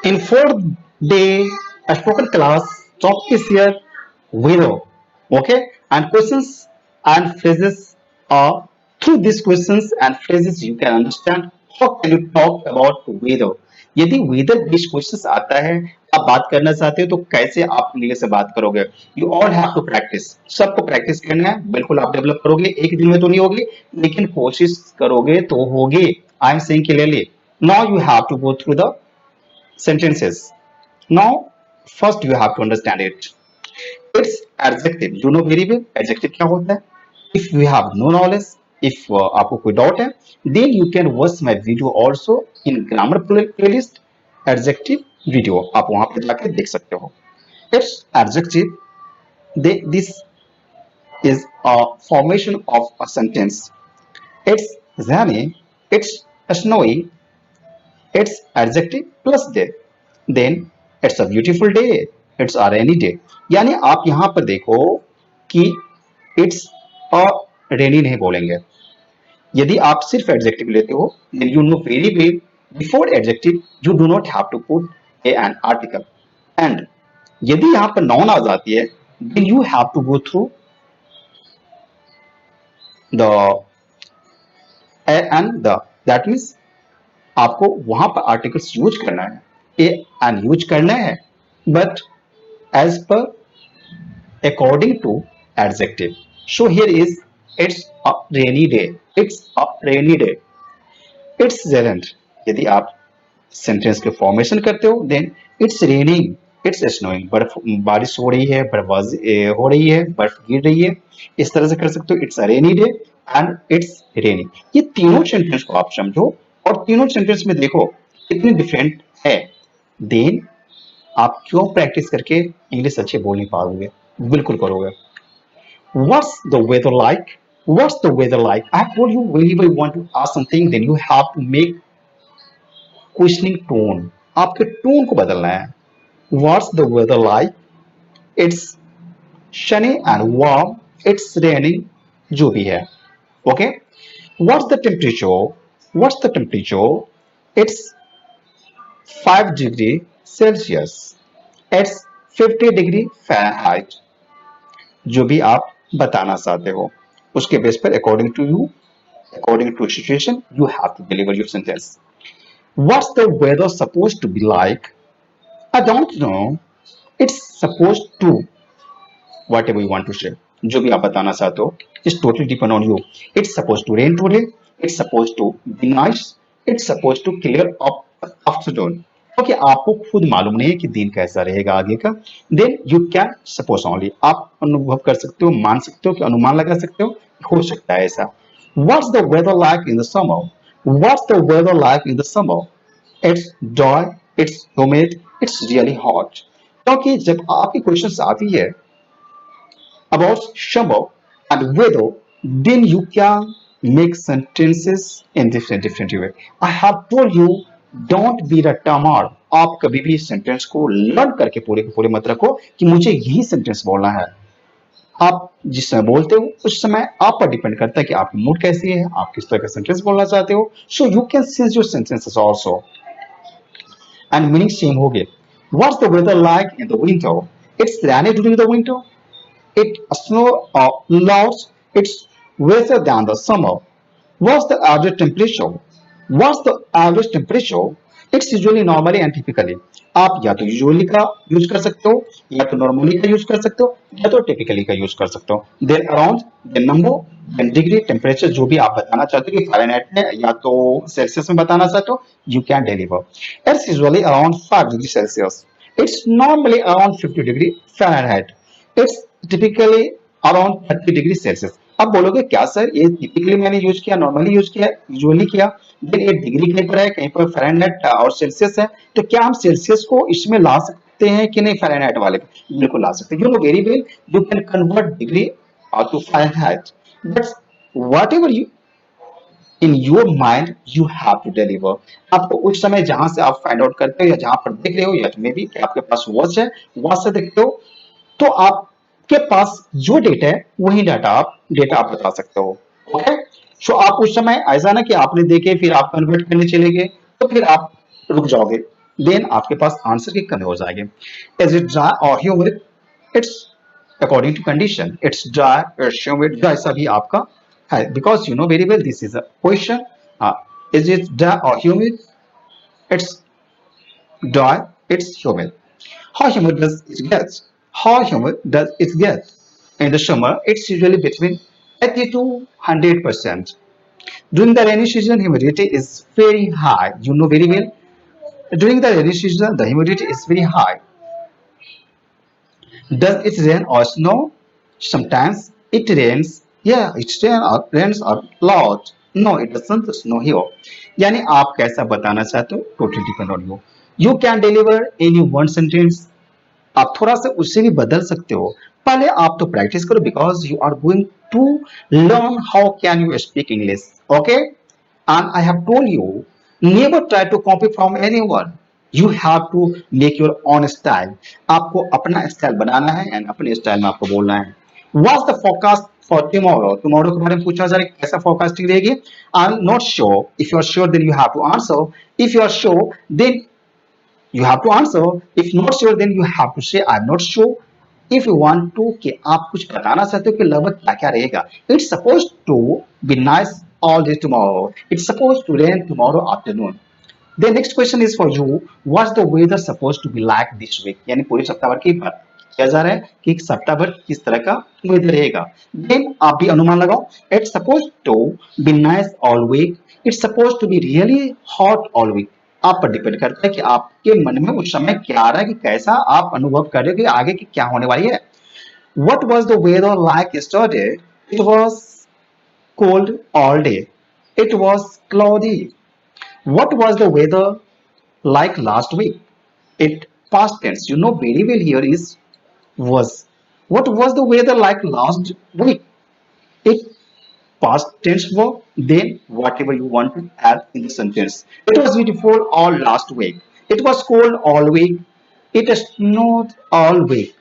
In fourth day, a spoken class topic is here weather. Okay, and questions and phrases are through these questions and phrases you can understand how can you talk about weather. यदि weather based questions आता है, आप बात करना चाहते हो तो कैसे आप इंग्लिश से बात करोगे. You all have to practice. सबको प्रैक्टिस करना है, बिल्कुल आप डेवलप करोगे. एक दिन में तो नहीं होगी, लेकिन कोशिश करोगे तो होगी. I am saying clearly. Now you have to go through the sentences. Now, first you have to understand it. It's adjective. You know very well adjective क्या होता है. If you have no knowledge, if आपको कोई doubt है, then you can watch my video also in grammar playlist adjective video. आप वहां पे जाके देख सकते हो. It's adjective. This is a formation of a sentence. It's sunny. It's snowy. It's adjective plus day. Then it's a beautiful day. It's a rainy day. यानी आप यहां पर देखो कि it's a rainy नहीं बोलेंगे. यदि आप सिर्फ एडजेक्टिव लेते हो then you know very well before adjective you do not have to put an article. And यदि यहां पर noun आ जाती है then you have to go through the a and the. That means आपको वहां पर आर्टिकल्स यूज करना है, ए एंड यूज करना है, but as per according to adjective. So here is it's a rainy day. It's a rainy day. It's जेलेंट. यदि आप सेंटेंस के फॉर्मेशन करते हो then it's raining. It's snowing. बर्फ बारिश हो रही है, बर्फबाजी हो रही है, बर्फ गिर रही है. इस तरह से कर सकते हो. It's a rainy day and it's raining. ये तीनों सेंटेंस को आप समझो और तीनों सेंटेंस में देखो कितनी डिफरेंट है. देन आप क्यों प्रैक्टिस करके इंग्लिश अच्छे बोल नहीं पाओगे. बिल्कुल करोगे. What's the weather like? What's the weather like? I told you whenever you want to ask something, then you have to make questioning tone. आपके टोन को बदलना है. What's the weather like. It's sunny and warm. It's raining. जो भी है. Okay. What's the temperature. What's the temperature. It's 5 degree Celsius. It's 50 degree Fahrenheit. जो भी आप बताना चाहते हो उसके बेस पर according to you, according to situation, you have to deliver your sentence. What's the weather supposed to be like? I don't know. It's supposed to. Whatever you want to say. जो भी आप बताना चाहते हो is totally depend on you. It's supposed to rain today. It's supposed to be nice. It's supposed to clear up afternoon. Okay आपको खुद मालूम नहीं है कि दिन कैसा रहेगा आगे का. Then you can suppose only. आप अनुभव कर सकते हो, मान सकते हो कि अनुमान लगा सकते हो सकता है ऐसा. What's the weather like in the summer? What's the weather like in the summer? It's dry, it's humid, it's really hot. क्योंकि जब आपकी क्वेश्चन आती है about summer and weather, then you can make sentences in different way. I have told you don't be the tamar. आप कभी भी sentence को learn करके पूरे के पूरे मत रखो कि मुझे यही सेंटेंस बोलना है. आप जिस समय बोलते हो उस समय आप पर डिपेंड करता है कि आपकी मूड कैसी है, आप किस तरह का सेंटेंस बोलना चाहते हो. So you can change your sentences also and meaning same हो गए. What's the weather like in the winter. It's rainy during the winter. It snow loads. It's wetter than the summer. What's the average temperature? What's the average temperature? It's usually normally and typically. आप या तो usually का use कर सकते हो या तो normally का यूज कर सकते हो या तो टिपिकली का यूज कर सकते हो. Then around, then number, then degree, temperature जो भी आप बताना चाहते हो कि फ़ारेनहाइट में या तो सेल्सियस में बताना चाहते हो you can deliver. It's usually around 5 degree Celsius. It's normally around 50 degree Fahrenheit. It's typically around 30 degree Celsius. अब बोलोगे क्या सर ये टिपिकली मैंने यूज किया, नॉर्मली यूज किया, यूजुअली किया, देन ये डिग्री कहीं पर है, कहीं पर फ़ारेनहाइट और सेल्सियस है, तो क्या हम सेल्सियस को इसमें ला सकते हैं कि नहीं फ़ारेनहाइट वाले पे. बिल्कुल ला सकते हैं. You know very well you can convert degree to Fahrenheit, but whatever you in your mind you have to deliver. आपको उस समय जहां से आप फाइंड आउट करते हो या जहां पर देख रहे हो या मे बी आपके पास वॉच है वहां से देखते हो तो आपके पास जो डेटा है वही डेटा आप बता सकते हो. ओके. सो आप उस समय ऐसा ना कि आपने देखे फिर आप कन्वर्ट करने चले गए तो फिर आप रुक जाओगे. देन आपके पास आंसर की कमी हो जाएगी। Is it dry or humid? It's according to condition, it's dry, it's humid, जैसा भी आपका है, because you know very well this is a question. Is it dry or humid? It's dry, it's humid. How humid does it get? How humid does it get? In the summer, it's usually between 80 to 100%. During the rainy season, humidity is very high. You know very well. During the rainy season, the humidity is very high. Does it rain or snow? Sometimes it rains. Yeah, it rains or lot. No, it doesn't snow here. यानी आप कैसा बताना चाहते हो totally depend on you. You can deliver any one sentence, आप थोड़ा सा उससे भी बदल सकते हो। पहले आप तो प्रैक्टिस करो because you are going to learn how can you speak English. Okay, and I have told you, never try to copy from anyone. You have to make your own style. आपको अपना style बनाना है and अपने style में आपको बोलना है। What's the forecast for tomorrow? Tomorrow के बारे में पूछा जा रहा है कैसा forecasting रहेगी? I'm not sure. If you are sure, then you have to answer. If you are sure, then you have to answer. If not sure, then you have to say I'm not sure. If you want to कि आप कुछ बताना चाहते हो कि लगभग क्या क्या रहेगा, it's supposed to be nice all day tomorrow, it's supposed to rain tomorrow afternoon. The next question is for you, what's the weather supposed to be like this week? यानी पूरे सप्ताह भर की बात किया जा रहा है कि सप्ताह भर किस तरह का वेदर रहेगा। देन आप भी अनुमान लगाओ, it's supposed to be nice all week, it's supposed to be really hot all week. आप पर डिपेंड करता है कि आपके मन में उस समय क्या आ रहा है, कि कैसा आप अनुभव कर रहे हो कि आगे की क्या होने वाली है। What was the weather like yesterday? It was cold all day. It was cloudy. What was the weather like last week? It past tense. You know very well here is was. What was the weather like last week? It past tense verb. Then whatever you want to add in the sentence. It was beautiful all last week. It was cold all week. It snowed all week.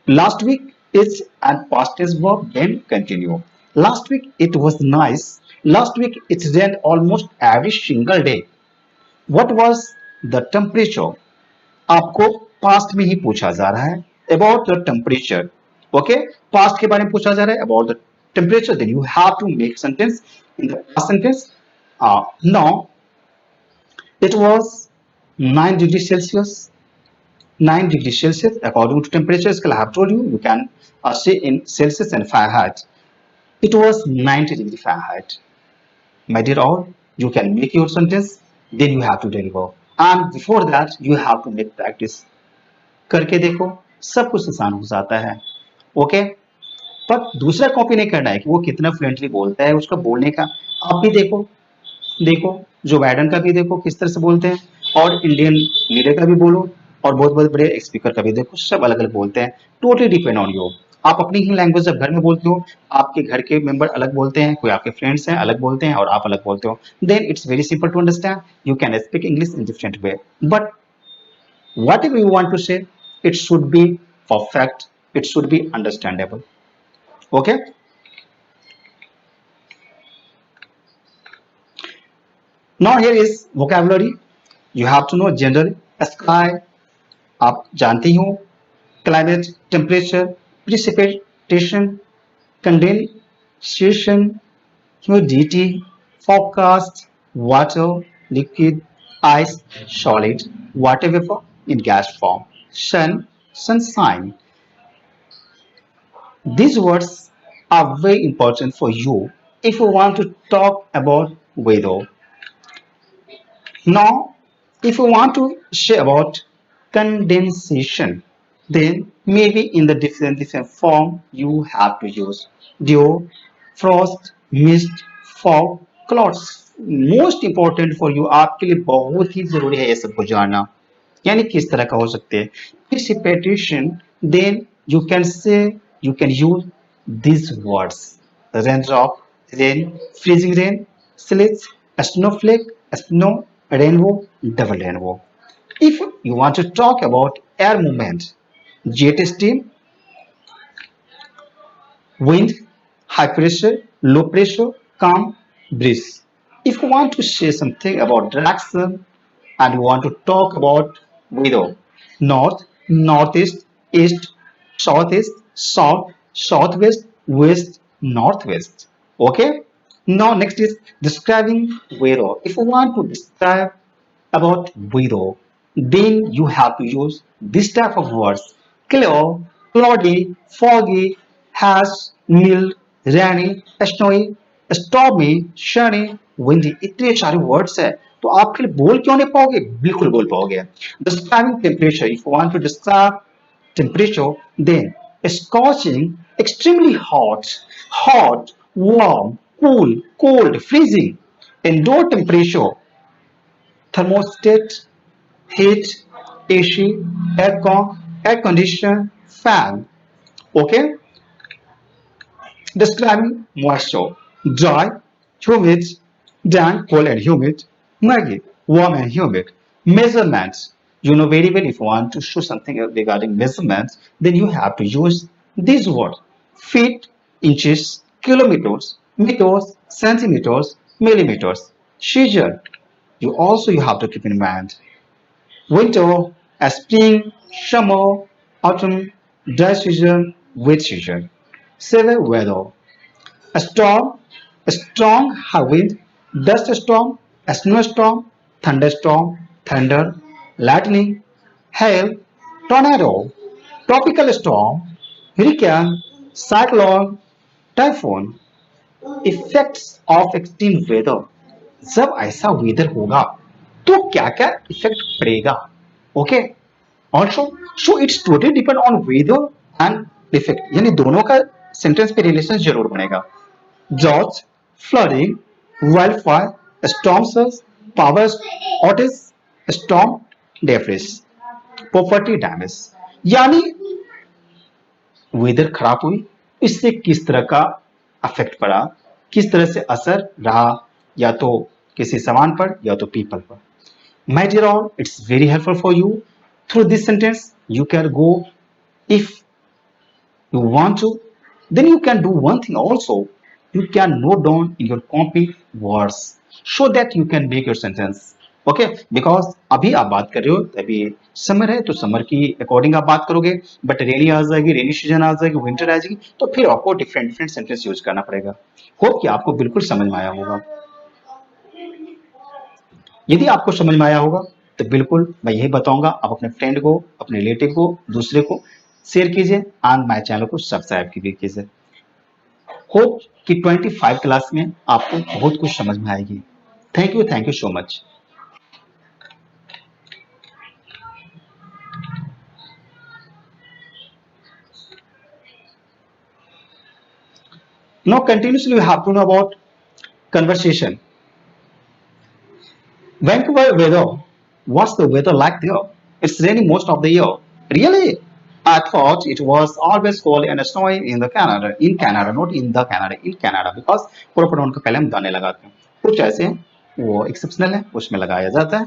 Last week is and past tense verb. Then continue. Last week it was nice. Last week it rained almost every single day. What was the temperature? आपको past में ही पूछा जा रहा है about the temperature. Okay, past के बारे में पूछा जा रहा है about the temperature, then you have to make sentence in the past sentence. Now it was 9 degree Celsius, 9 degree Celsius according to temperature scale I have told you, you can say in celsius and fahrenheit. It was 90 degree fahrenheit. My dear all, you can make your sentence, then you have to deliver, and before that you have to make practice. करके देखो, सब कुछ आसान हो जाता है। Okay, पर दूसरा कॉपी नहीं करना है कि वो कितना फ्लुएंटली बोलता है, उसका बोलने का आप भी देखो। देखो जो बाइडन का भी देखो किस तरह से बोलते हैं, और इंडियन लीडर का भी बोलो, और बहुत बहुत बड़े स्पीकर का भी देखो, सब अलग अलग बोलते हैं। Totally depend on you. आप अपनी ही लैंग्वेज जब घर में बोलते हो, आपके घर के मेंबर अलग बोलते हैं, कोई आपके फ्रेंड्स हैं अलग बोलते हैं, और आप अलग बोलते हो, then it's very simple to understand. You can speak English in different way, but whatever you want to say, it should be perfect, it should be understandable. Okay, now here is vocabulary. You have to know gender, sky, आप जानती हो, climate, temperature, precipitation, condensation, humidity, forecast, water, liquid, ice, solid, water vapor in gas form, sun, sunshine. These words are very important for you if you want to talk about weather. Now, if you want to say about condensation, then maybe in the different form you have to use dew, frost, mist, fog, clouds. Most important for you, आपके लिए बहुत ही जरूरी है ये सबको जानना, यानी किस तरह का हो सकते हैं। Precipitation, then you can say, you can use these words: raindrop, rain, freezing rain, slush, snowflake, snow, rainbow, double rainbow. If you want to talk about air movement, jet stream, wind, high pressure, low pressure, calm, breeze. If you want to say something about direction, and we want to talk about weather. North, northeast, east, southeast, south, southwest, west, northwest. Okay. Now next is describing weather. If you want to describe about weather, then you have to use this type of words: clear, cloudy, foggy, harsh, mild, rainy, snowy, stormy, sunny, windy. इतने सारे words है तो आप फिर बोल क्यों नहीं पाओगे? बिल्कुल बोल पाओगे. Describing temperature. If you want to describe temperature, then scorching, extremely hot, hot, warm, cool, cold, freezing. Indoor temperature, thermostat, heat, AC, air conditioner, fan. Okay, describing moisture: dry, humid, damp, cold and humid, muggy, warm and humid. Measurements. You know very well if you want to show something regarding measurements, then you have to use these words: feet, inches, kilometers, meters, centimeters, millimeters. Season. You have to keep in mind: winter, spring, summer, autumn, dry season, wet season. Severe weather: a storm, a strong high wind, dust storm, a snowstorm, thunderstorm, thunder, lightning, hail, tornado, tropical storm, hurricane, cyclone, typhoon. Effects of extreme weather. जब ऐसा weather होगा तो क्या क्या effect पड़ेगा? Okay. Also so it's totally depend on whether and effect, यानी दोनों का सेंटेंस पे रिलेशन जरूर बनेगा. Drought, flooding, wildfire, storm surge, power outage, storm debris, property damage. यानी वेदर खराब हुई, इससे किस तरह का अफेक्ट पड़ा, किस तरह से असर रहा, या तो किसी सामान पर या तो पीपल पर. My dear all, it's very helpful for you. Through this sentence, you can go, if you want to, then you can do one thing also. You can note down in your copy words so that you can make your sentence. Okay, because अभी आप बात कर रहे हो, अभी summer है तो summer की अकॉर्डिंग आप बात करोगे, बट रेनी आ जाएगी, रेनी सीजन आ जाएगी, विंटर आ जाएगी, तो फिर आपको डिफरेंट डिफरेंट सेंटेंस यूज करना पड़ेगा. होप कि आपको बिल्कुल समझ में आया होगा. यदि आपको समझ में आया होगा तो बिल्कुल मैं यही बताऊंगा, आप अपने फ्रेंड को, अपने रिलेटिव को, दूसरे को शेयर कीजिए एंड माय चैनल को सब्सक्राइब कीजिए. होप कि 25 क्लास में आपको बहुत कुछ समझ में आएगी. Thank you so much. Now continuously you have to know about conversation. Vancouver weather. What's the weather like there? It's raining most of the year. Really? I thought it was always cold and snowy in the Canada. In Canada, not in the Canada. In Canada, because pronoun का पहले हम गाने लगाते हैं. कुछ ऐसे वो exceptional है, उसमें लगाया जाता है.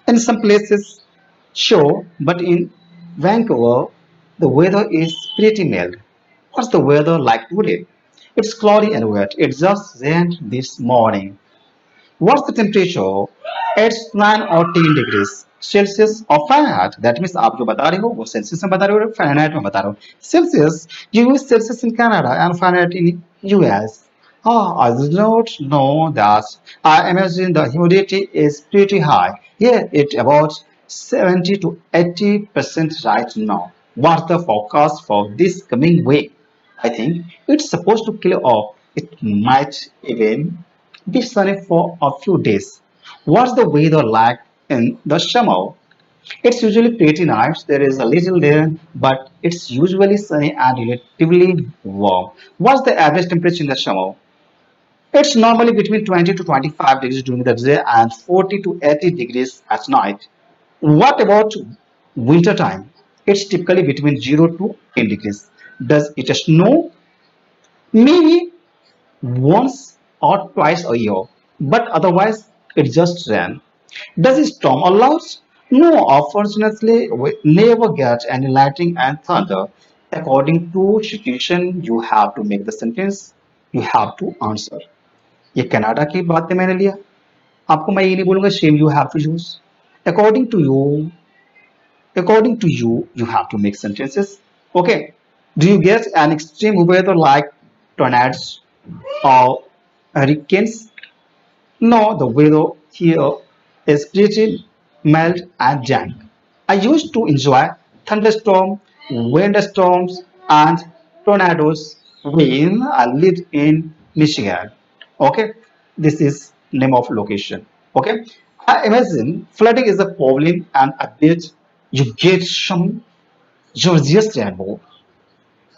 In some places, sure, but in Vancouver, the weather is pretty mild. What's the weather like today? It's cloudy and wet. It just rained this morning. What's the temperature? It's 9 or 10 degrees Celsius or Fahrenheit. That means आप जो बता रहे हो वो Celsius में बता रहे हो, Fahrenheit में बता रहे हो. Celsius, you use Celsius in Canada and Fahrenheit in US. Oh, I did not know that. I imagine the humidity is pretty high. Here it's about 70 to 80% right now. What's the forecast for this coming week? I think it's supposed to clear off. It might even be sunny for a few days. What's the weather like in the summer? It's usually pretty nice. There is a little rain, but it's usually sunny and relatively warm. What's the average temperature in the summer? It's normally between 20 to 25 degrees during the day and 40 to 80 degrees at night. What about winter time? It's typically between 0 to 10 degrees. Does it snow? Maybe once or twice a year, but otherwise it just rain. Does it storm a lot? No, unfortunately, we never get any lightning and thunder. According to situation, you have to make the sentence. You have to answer. ये Canada की बातें मैंने लिया. आपको मैं ये नहीं बोलूंगा same you have to use. According to you, you have to make sentences. Okay. Do you get an extreme weather like tornadoes or hurricanes? No, the weather here is pretty mild and dank. I used to enjoy thunderstorms, windstorms, and tornadoes when I lived in Michigan. Okay, this is name of location. Okay, I imagine flooding is a problem, and I bet you get some Georgia's rainbow.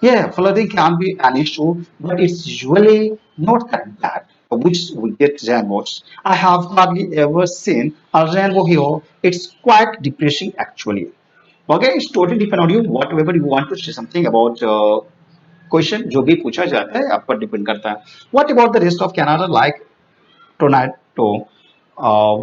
Yeah, flooding can be an issue, but it's usually not that bad, which we get rainbows. I have hardly ever seen a rainbow here. It's quite depressing actually. Okay, it's totally depend on you. Whatever you want to say something about question जो भी पूछा जाता है आप पर depend करता है. What about the rest of Canada like tornado?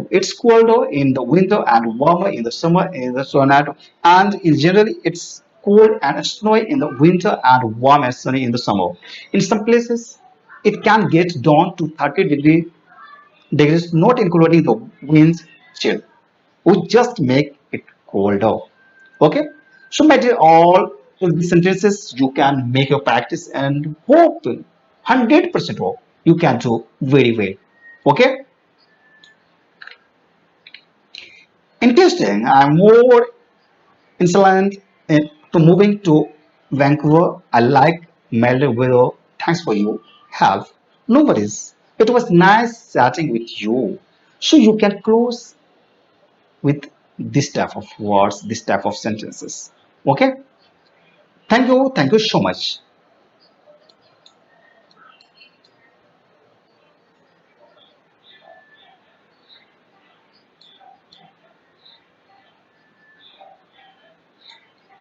It's colder in the winter and warmer in the summer in the tornado, and in generally it's cold and snowy in the winter and warm and sunny in the summer. In some places, it can get down to 30 degrees, not including the winds chill, which just make it colder. Okay, so my dear, all of these sentences you can make your practice and hope 100% hope you can do very well. Okay. Interesting. I'm more inclined to moving to Vancouver. I like Melbourne weather. Thanks for your help. No worries. It was nice chatting with you. So you can close with this type of words, this type of sentences. Okay? Thank you. Thank you so much.